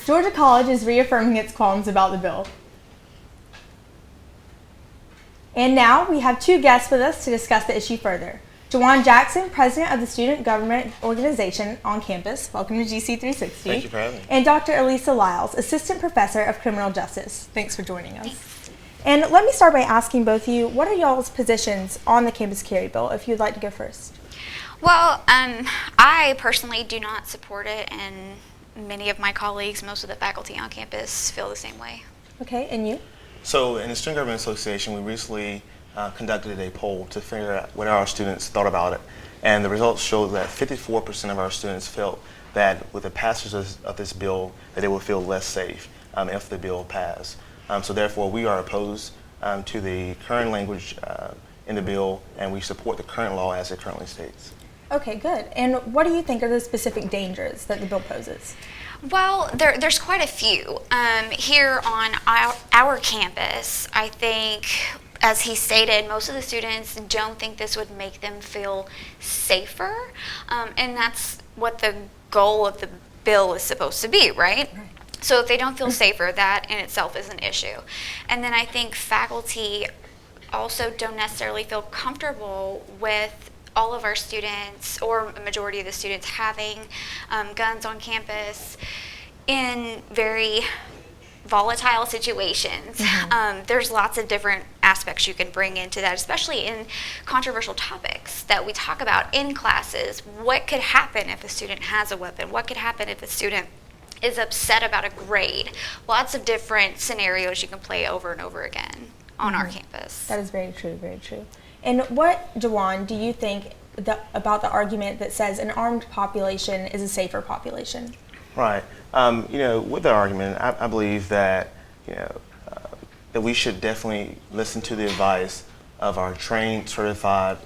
Georgia College is reaffirming its qualms about the bill. And now we have two guests with us to discuss the issue further. Juawn Jackson, President of the Student Government Organization on campus. Welcome to GC360. Thank you for having me. And Dr. Alesa Liles, Assistant Professor of Criminal Justice. Thanks for joining us. And let me start by asking both of you, what are y'all's positions on the campus carry bill, if you'd like to go first? Well, I personally do not support it, and many of my colleagues, most of the faculty on campus, feel the same way. Okay, and you? So in the Student Government Association, we recently conducted a poll to figure out what our students thought about it. And the results showed that 54% of our students felt that with the passage of this bill, that they would feel less safe if the bill passed. So therefore, we are opposed to the current language in the bill, and we support the current law as it currently states. Okay, good. And what do you think are the specific dangers that the bill poses? Well, there's quite a few. Here on our campus, I think, as he stated, most of the students don't think this would make them feel safer, and that's what the goal of the bill is supposed to be, right? So if they don't feel safer, that in itself is an issue. And then I think faculty also don't necessarily feel comfortable with all of our students, or a majority of the students, having guns on campus in very volatile situations. There's lots of different aspects you can bring into that, especially in controversial topics that we talk about in classes. What could happen if a student has a weapon? What could happen if a student is upset about a grade? Lots of different scenarios you can play over and over again on our campus. That is very true, very true. And what, Juawn, do you think about the argument that says an armed population is a safer population? Right. With the argument, I believe that that we should definitely listen to the advice of our trained, certified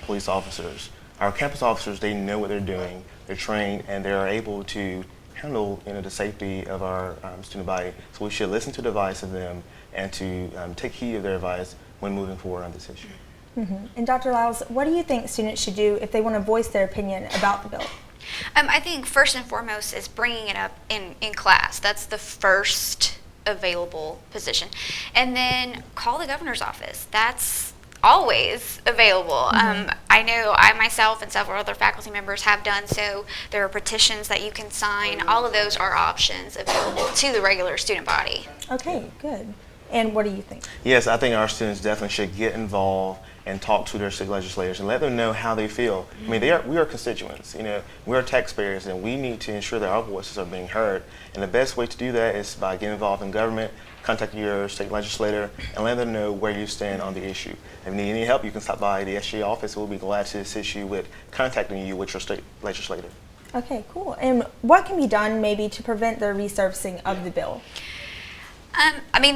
police officers. Our campus officers, they know what they're doing. They're trained, and they're able to handle the safety of our student body. So we should listen to the advice of them and to take heed of their advice when moving forward on this issue. And Dr. Liles, what do you think students should do if they want to voice their opinion about the bill? I think first and foremost is bringing it up in class. That's the first available position. And then call the governor's office. That's always available. I know I myself and several other faculty members have done so. There are petitions that you can sign. All of those are options available to the regular student body. Okay, good. And what do you think? Yes, I think our students definitely should get involved and talk to their state legislators and let them know how they feel. I mean, we are constituents, we are taxpayers, and we need to ensure that our voices are being heard. And the best way to do that is by getting involved in government, contacting your state legislator, and let them know where you stand on the issue. If you need any help, you can stop by the SGA office. We'll be glad to assist you with contacting you with your state legislator. Okay, cool. And what can be done maybe to prevent the resurfacing of the bill?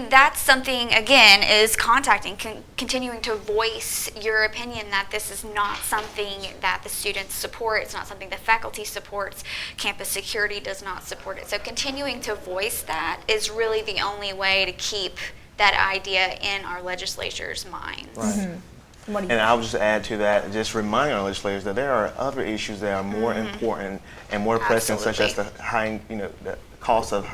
That's something, again, is continuing to voice your opinion that this is not something that the students support. It's not something the faculty supports. Campus security does not support it. So continuing to voice that is really the only way to keep that idea in our legislature's minds. Right. And I'll just add to that, just remind our legislators that there are other issues that are more important and more pressing, such as the high, the cost of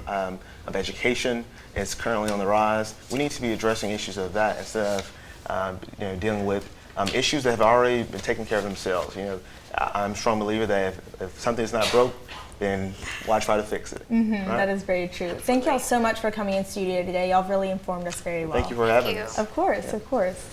education is currently on the rise. We need to be addressing issues of that instead of dealing with issues that have already been taken care of themselves. I'm a strong believer that if something's not broke, then why try to fix it? Right? That is very true. Thank y'all so much for coming in studio today. Y'all really informed us very well. Thank you for having us. Of course, of course.